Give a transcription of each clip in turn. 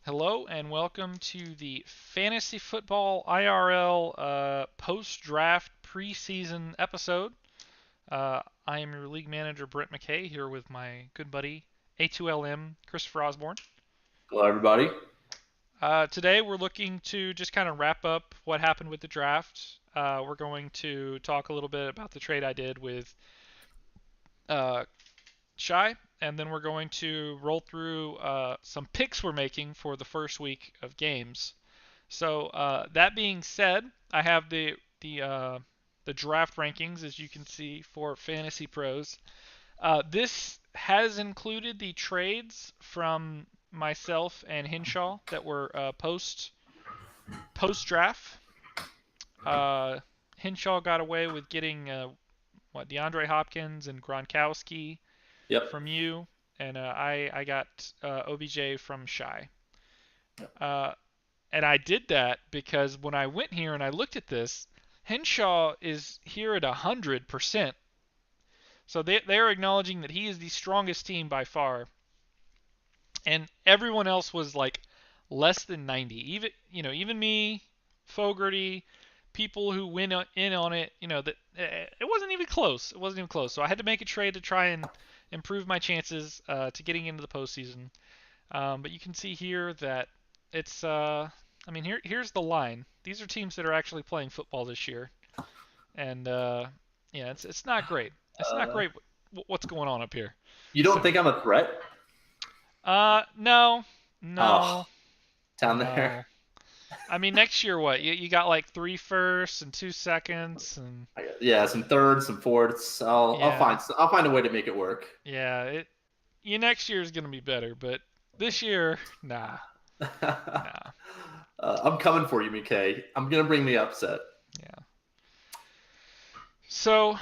Hello and welcome to the Fantasy Football IRL post-draft preseason episode. I am your league manager, Brent McKay, here with my good buddy, A2LM, Christopher Osborn. Hello, everybody. Today we're looking to just kind of wrap up what happened with the draft. We're going to talk a little bit about the trade I did with uh, Shy, and then we're going to roll through some picks we're making for the first week of games. So that being said, I have the draft rankings as you can see for Fantasy Pros. This has included the trades from myself and Hinshaw that were post draft. Hinshaw got away with getting DeAndre Hopkins and Gronkowski Yep. from you, and I got OBJ from Shy. Yep. And I did that because when I went here and I looked at this, Henshaw is here at 100%. So they're acknowledging that he is the strongest team by far, and everyone else was like less than 90. Even me, Fogarty, people who went in on it, that it wasn't even close. It wasn't even close. So I had to make a trade to try and improve my chances to getting into the postseason. But you can see here that it's here's the line. These are teams that are actually playing football this year, and yeah, it's not great. It's not Uh, great what's going on up here. you don't So think I'm a threat? no, Oh, no, down there. no. I mean, next year what? You got like 3 firsts and 2 seconds, and Yeah, some thirds, some fourths. yeah, I'll find a way to make it work. yeah. Next year is gonna be better, but this year, nah, nah. I'm coming for you, McKay. I'm gonna bring the upset. Yeah. So,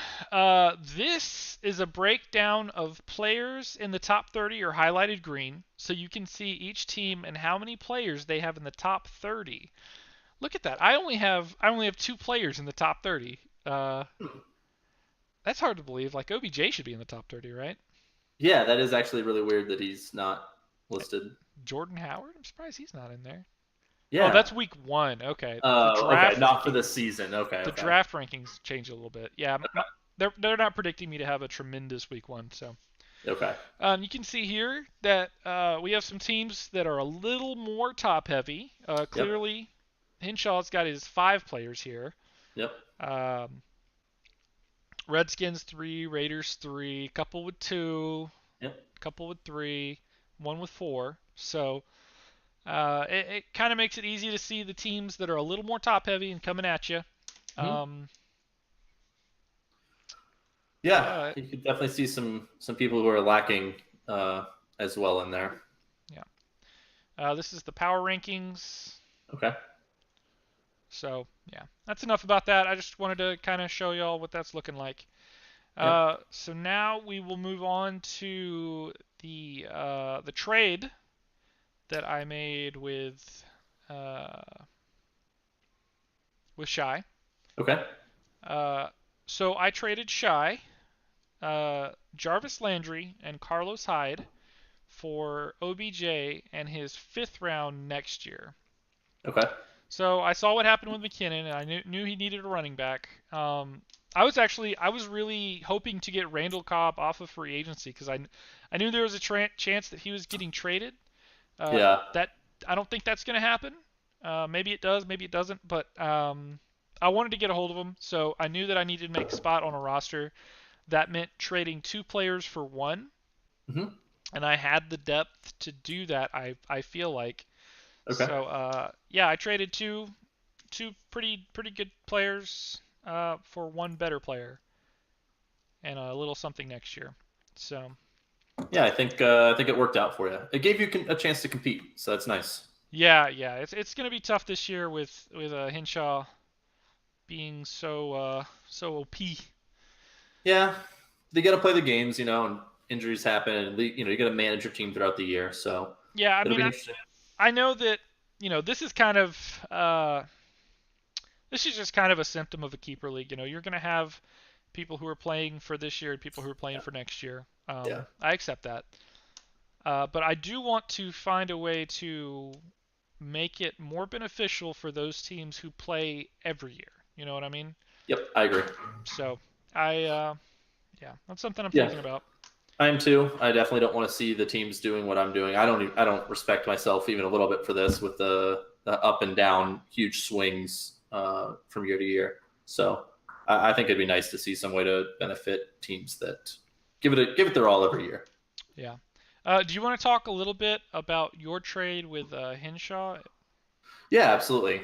this is a breakdown of players in the top 30 are highlighted green, so you can see each team and how many players they have in the top 30. Look at that. I only have 2 players in the top 30. That's hard to believe. Like OBJ should be in the top 30, right? Yeah, that is actually really weird that he's not listed. Jordan Howard. I'm surprised he's not in there. Oh, Yeah. that's week 1. Okay. The Okay, draft not for ranking. this season. Okay, The okay, draft rankings changed a little bit. Yeah, they're not predicting me to have a tremendous week 1, so. okay. You can see here that we have some teams that are a little more top heavy. Yep, Clearly, Henshaw's got his 5 players here. yep. Um, Redskins 3, Raiders 3, couple with 2, Yep. couple with 3, one with 4. So it kind of makes it easy to see the teams that are a little more top heavy and coming at you. Hmm. Um, Yeah, but you could definitely see some people who are lacking as well in there. yeah, this is the power rankings. Okay. So yeah, that's enough about that. I just wanted to kind of show y'all what that's looking like. Yep. So now we will move on to the trade that I made uh, with Shy. Okay. So I traded Shy, Jarvis Landry, and Carlos Hyde for OBJ and his 5th round next year. Okay. So I saw what happened with McKinnon, and I knew he needed a running back. I was really hoping to get Randall Cobb off of free agency because I knew there was a chance that he was getting traded. Yeah. That I don't think that's going to happen. Maybe it does, maybe it doesn't. But I wanted to get a hold of him, so I knew that I needed to make a spot on a roster. That meant trading 2 players for one, Hmm. and I had the depth to do that. I feel like. Okay. So yeah, I traded two pretty good players for one better player and a little something next year. So Yeah, I think it worked out for you. It gave you a chance to compete, so that's nice. yeah, it's gonna be tough this year with Hinshaw being so OP. Yeah, they got to play the games, and injuries happen, and you got to manage your team throughout the year, so Yeah, I it'll mean be interesting. I know that this is kind of this is just kind of a symptom of a keeper league. You're gonna have people who are playing for this year and people who are playing Yeah, for next year. yeah. I accept that. But I do want to find a way to make it more beneficial for those teams who play every year. You know what I mean? Yep, I agree. So yeah, that's something I'm Yeah, thinking about. I am too. I definitely don't want to see the teams doing what I'm doing. I don't respect myself even a little bit for this with the up and down huge swings from year to year. So I think it'd be nice to see some way to benefit teams that give it their all every year. Yeah. Do you want to talk a little bit about your trade with Henshaw? Yeah, absolutely.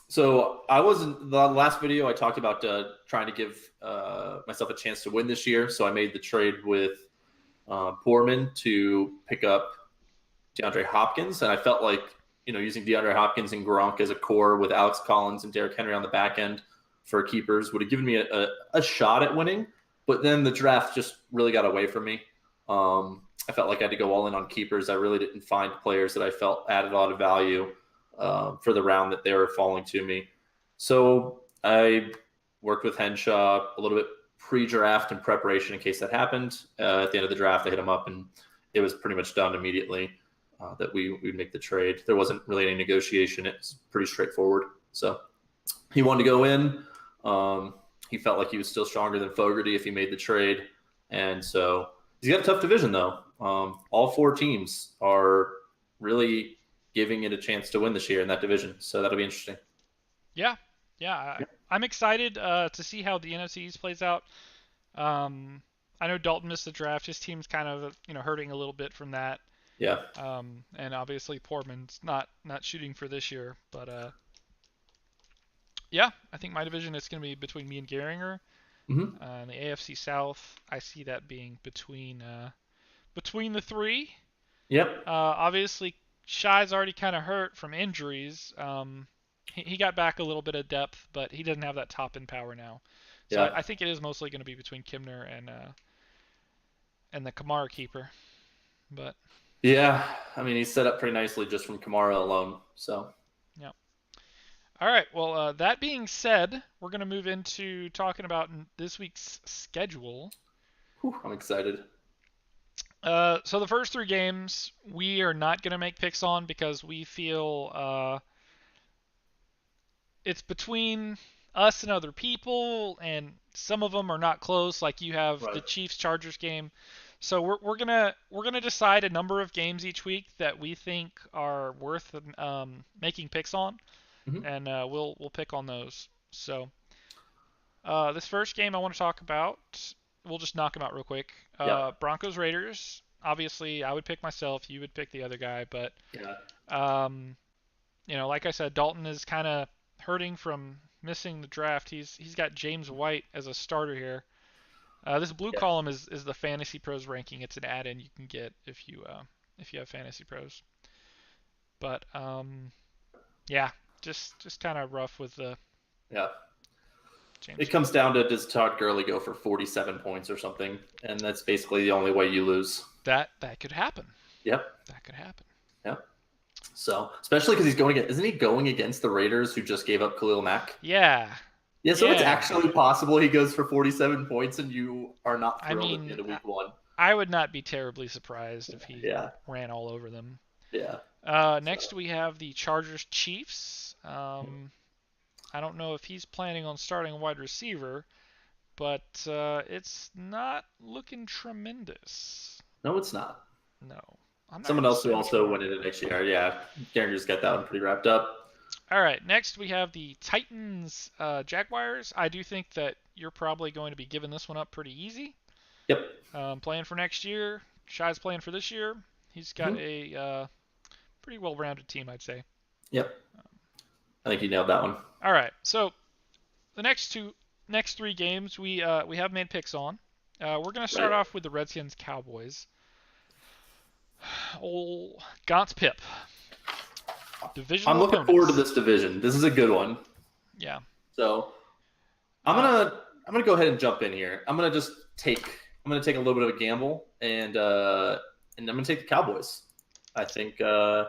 So I was in the last video. I talked about trying to give myself a chance to win this year. So I made the trade with Poorman to pick up DeAndre Hopkins, and I felt like using DeAndre Hopkins and Gronk as a core with Alex Collins and Derrick Henry on the back end for keepers would have given me a shot at winning. But then the draft just really got away from me. I felt like I had to go all in on keepers. I really didn't find players that I felt added a lot of value for the round that they were falling to me. So I worked with Henshaw a little bit pre-draft and preparation in case that happened. At the end of the draft, I hit him up, and it was pretty much done immediately that we'd make the trade. There wasn't really any negotiation. It was pretty straightforward. So he wanted to go in. He felt like he was still stronger than Fogarty if he made the trade. And so he's got a tough division, though. All four teams are really giving it a chance to win this year in that division. So that'll be interesting. Yeah, yeah. I'm excited to see how the NFC East plays out. I know Dalton missed the draft. His team's kind of hurting a little bit from that. Yeah. And obviously Portman's not shooting for this year, but yeah, I think my division is going to be between me and Gehringer. Mm-hmm. In the AFC South, I see that being between the three. Yep. Obviously, Shai's already kind of hurt from injuries. He got back a little bit of depth, but he doesn't have that top end power now. So Yeah. I think it is mostly going to be between Kimner and the Kamara keeper. But Yeah. I mean, he's set up pretty nicely just from Kamara alone. So. yeah. All right. Well, that being said, we're going to move into talking about this week's schedule. Whew, I'm excited. So the first three games we are not going to make picks on because we feel it's between us and other people, and some of them are not close. Like you have the Right. Chiefs Chargers game. So we're gonna decide a number of games each week that we think are worth making picks on, Mm-hmm. and we'll pick on those. So this first game I want to talk about, we'll just knock them out real quick. Yep. Broncos Raiders. Obviously, I would pick myself. You would pick the other guy, but Yeah. um, like I said, Dalton is kind of hurting from missing the draft. He's got James White as a starter here. This blue Yeah. column is the Fantasy Pros ranking. It's an add-in you can get if you have Fantasy Pros. But yeah, just kind of rough with the Yeah. James. It comes down to, does Todd Gurley go for 47 points or something? And that's basically the only way you lose. That could happen. Yep. That could happen. Yep. So, especially because isn't he going against the Raiders who just gave up Khalil Mack? Yeah. Yeah, so it's Yeah. actually possible he goes for 47 points and you are not I thrilled at mean, the end of week one. I would not be terribly surprised if he Yeah. ran all over them. Yeah. Next we have the Chargers Chiefs. I don't know if he's planning on starting a wide receiver, but it's not looking tremendous. No, it's not. No. I'm not Someone gonna else say who what's also wrong. went into next year. Yeah. Gehringer's got that one pretty wrapped up. All right, next we have the Titans Jaguars. I do think that you're probably going to be giving this one up pretty easy. Yep. Playing for next year. Shai's playing for this year. He's got a pretty well-rounded team, I'd say. Yep. I think you nailed that one. All right, so the next three games we have made picks on. We're gonna start Right. off with the Redskins Cowboys. Old Gaunt's Pip. Divisional I'm looking opponents. forward to this division. This is a good one. Yeah. So I'm gonna go ahead and jump in here. I'm gonna take a little bit of a gamble, and I'm gonna take the Cowboys. I think that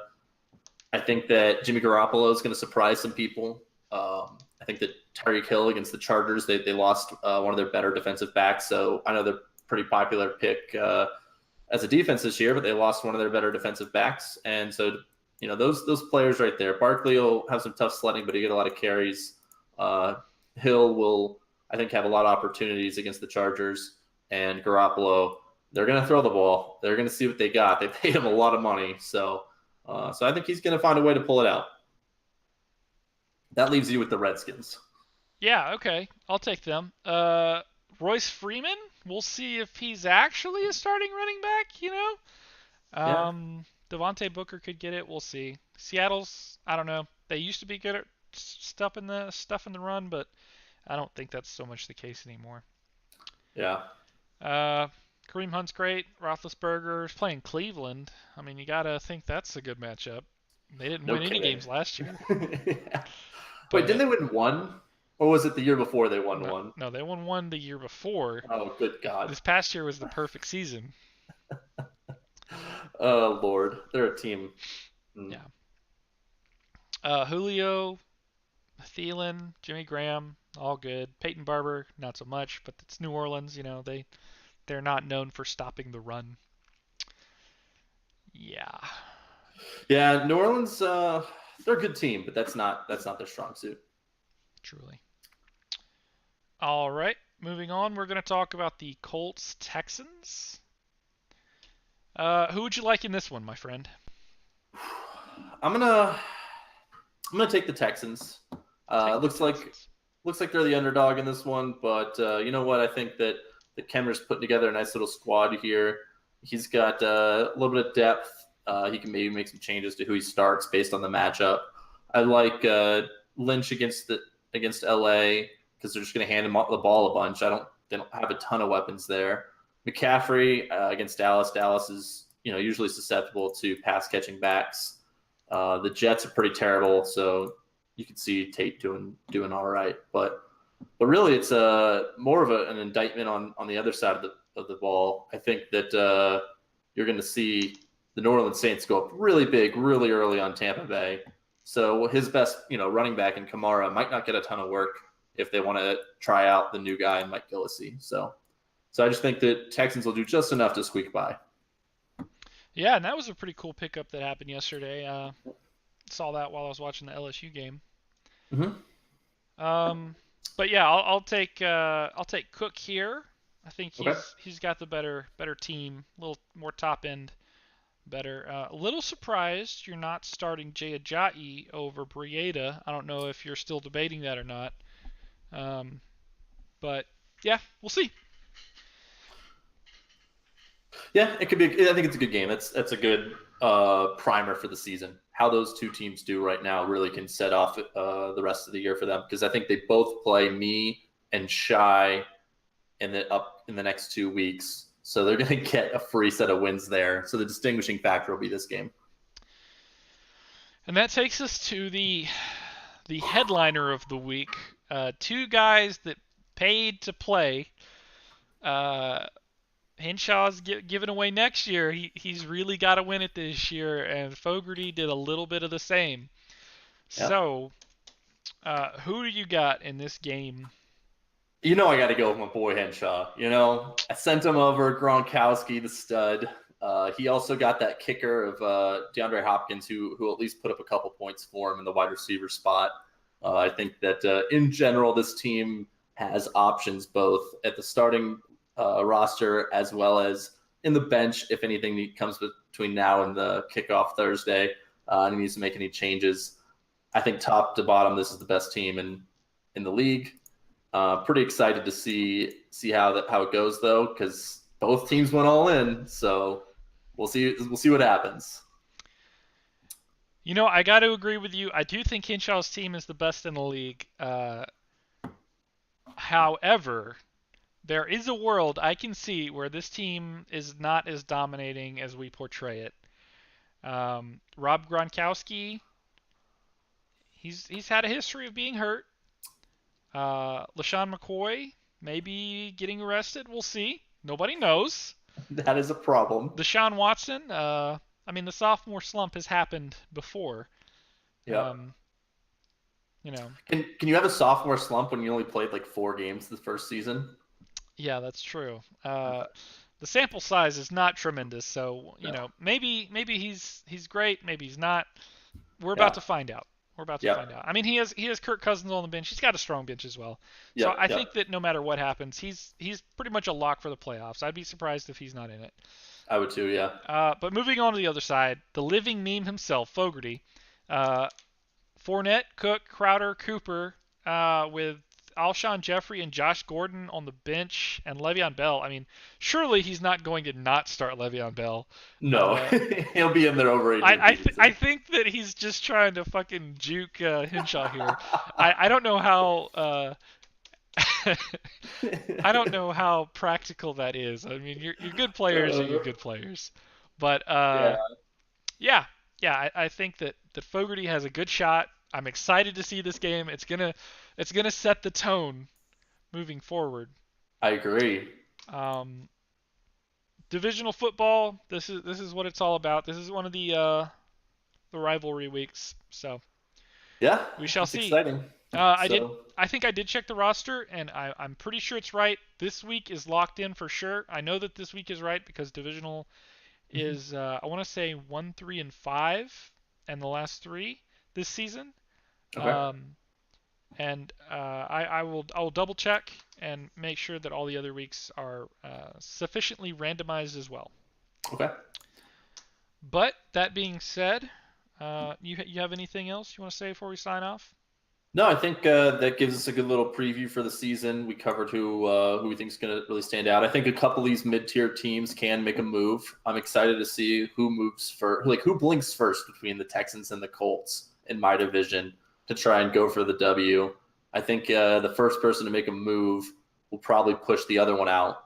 Jimmy Garoppolo is gonna surprise some people. I think that Tyreek Hill against the Chargers, they lost one of their better defensive backs, so I know they're pretty popular pick as a defense this year, but they lost one of their better defensive backs, and so those players right there. Barkley will have some tough sledding, but he get a lot of carries. Uh, Hill will, I think, have a lot of opportunities against the Chargers, and Garoppolo. They're going to throw the ball. They're going to see what they got. They paid him a lot of money, so I think he's going to find a way to pull it out. That leaves you with the Redskins. Yeah, okay. I'll take them. Royce Freeman, we'll see if he's actually a starting running back, you know? Yeah, Devontae Booker could get it. We'll see. Seattle's, I don't know. They used to be good at stuff in the run, but I don't think that's so much the case anymore. yeah. Uh, Kareem Hunt's great. Roethlisberger's playing Cleveland. I mean, you gotta think that's a good matchup. They didn't No win any kidding. games last year, Yeah. Wait, didn't but they win one? Or was it the year before they won no, one? no, they won one the year before. Oh, good God. This past year was the perfect season. Oh, Lord. They're a team. Mm. Yeah. Julio, Thielen, Jimmy Graham, all good. Peyton Barber, not so much, but it's New Orleans. They're not known for stopping the run. Yeah, Yeah, New Orleans, they're a good team, but that's not their strong suit. truly. All right, moving on. We're going to talk about the Colts Texans. Who would you like in this one, my friend? I'm gonna I'm gonna take the Texans. Take the Looks like Texans. they're the underdog in this one, but you know what? I think that Kemmer's putting together a nice little squad here. He's got a little bit of depth. He can maybe make some changes to who he starts based on the matchup. I like Lynch against LA because they're just going to hand him the ball a bunch. They don't have a ton of weapons there. McCaffrey against Dallas. Dallas is usually susceptible to pass catching backs. The Jets are pretty terrible, so you can see Tate doing all right. But really, it's more of an indictment on the other side of the ball. I think that you're going to see the New Orleans Saints go up really big, really early on Tampa Bay. So his best, running back in Kamara might not get a ton of work if they want to try out the new guy, Mike Gillislee. So I just think that Texans will do just enough to squeak by. Yeah, and that was a pretty cool pickup that happened yesterday. Saw that while I was watching the LSU game. Mm-hmm. Um, but yeah, I'll take Cook here. I think Okay. he's got the better team, a little more top end, better. A little surprised you're not starting Jay Ajayi over Brieda. I don't know if you're still debating that or not. Um, but yeah, we'll see. Yeah, it could be. I think it's a good game. That's a good primer for the season. How those two teams do right now really can set off the rest of the year for them because I think they both play me and Shy in the next 2 weeks. So they're going to get a free set of wins there. So the distinguishing factor will be this game. And that takes us to the headliner of the week. Two guys that paid to play. Henshaw's giving away next year. He's really got to win it this year, and Fogarty did a little bit of the same. Yep. So, who do you got in this game? I got to go with my boy Henshaw. I sent him over Gronkowski, the stud. He also got that kicker of DeAndre Hopkins, who at least put up a couple points for him in the wide receiver spot. I think that in general, this team has options both at the starting roster as well as in the bench if anything comes between now and the kickoff Thursday and he needs to make any changes. I think top to bottom, this is the best team in the league. Pretty excited to see how it goes though, because both teams went all in. So we'll see what happens. I got to agree with you. I do think Henshaw's team is the best in the league. However, there is a world I can see where this team is not as dominating as we portray it. Rob Gronkowski, he's had a history of being hurt. LaShawn McCoy maybe getting arrested. We'll see. Nobody knows. That is a problem. Deshaun Watson. I mean, the sophomore slump has happened before. Yeah. Um, you know. Can you have a sophomore slump when you only played like 4 games the first season? Yeah, that's true. the sample size is not tremendous. So No. maybe he's great, maybe he's not. We're about Yeah. to find out. We're about to Yep. find out. I mean, he has Kirk Cousins on the bench. He's got a strong bench as well. So Yep. I Yep. think that no matter what happens, he's pretty much a lock for the playoffs. I'd be surprised if he's not in it. I would too. Yeah. But moving on to the other side, the living meme himself, Fogarty, uh, Fournette, Cook, Crowder, Cooper, with Alshon Jeffrey and Josh Gordon on the bench, and Le'Veon Bell. I mean, surely he's not going to not start Le'Veon Bell. No, Uh, he'll be in there over I Adrian I, th- Peterson. I think that he's just trying to fucking juke Henshaw here. I don't know how I don't know how practical that is. I mean, you're good players are you Uh, good players, but yeah, yeah, yeah, I think that Fogarty has a good shot. I'm excited to see this game. It's gonna set the tone moving forward. I agree. Um, Divisional football. This is what it's all about. This is one of the rivalry weeks. So Yeah, we shall it's see. exciting. I did. So, I think I did check the roster, and I'm pretty sure it's right. This week is locked in for sure. I know that this week is right because divisional mhm. is I want to say 1, 3, and 5, and the last three this season. Okay, Um, and I will double check and make sure that all the other weeks are sufficiently randomized as well. okay. But that being said, you have anything else you want to say before we sign off? No, I think that gives us a good little preview for the season. We covered who we think is going to really stand out. I think a couple of these mid-tier teams can make a move. I'm excited to see who moves first, like who blinks first between the Texans and the Colts in my division to try and go for the W. I think the first person to make a move will probably push the other one out,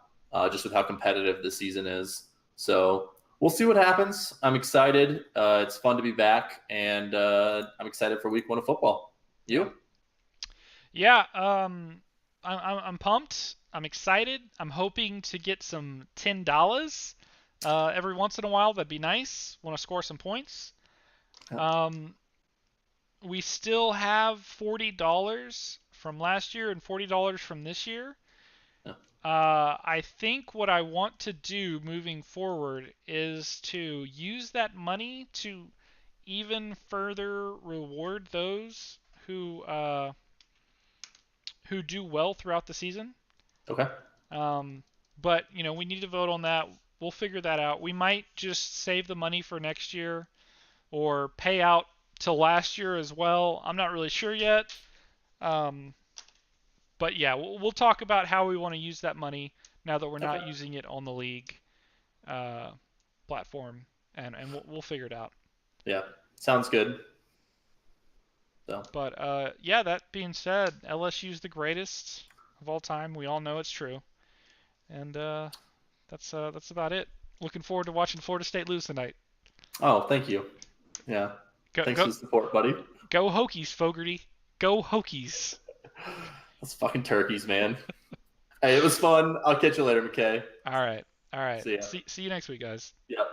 just with how competitive the season is. So we'll see what happens. I'm excited. It's fun to be back, and I'm excited for week 1 of football. Yeah. You? Yeah, I'm pumped. I'm excited. I'm hoping to get some $10 every once in a while. That'd be nice. Want to score some points. Yeah. Um, we still have $40 from last year and $40 from this year. Yeah. I think what I want to do moving forward is to use that money to even further reward those who do well throughout the season. Okay. Um, but we need to vote on that. We'll figure that out. We might just save the money for next year or pay out to last year as well. I'm not really sure yet. Um, but yeah, we'll talk about how we want to use that money now that we're Okay. not using it on the league uh, platform, and we'll figure it out. Yeah. Sounds good. So, But yeah, that being said, LSU's the greatest of all time. We all know it's true, and that's about it. Looking forward to watching Florida State lose tonight. oh, thank you. Yeah. Go Thanks go for the support, buddy. go Hokies, Fogarty. Go Hokies. Those fucking turkeys, man. Hey, it was fun. I'll catch you later, McKay. All right. All right. See ya. See you next week, guys. Yeah.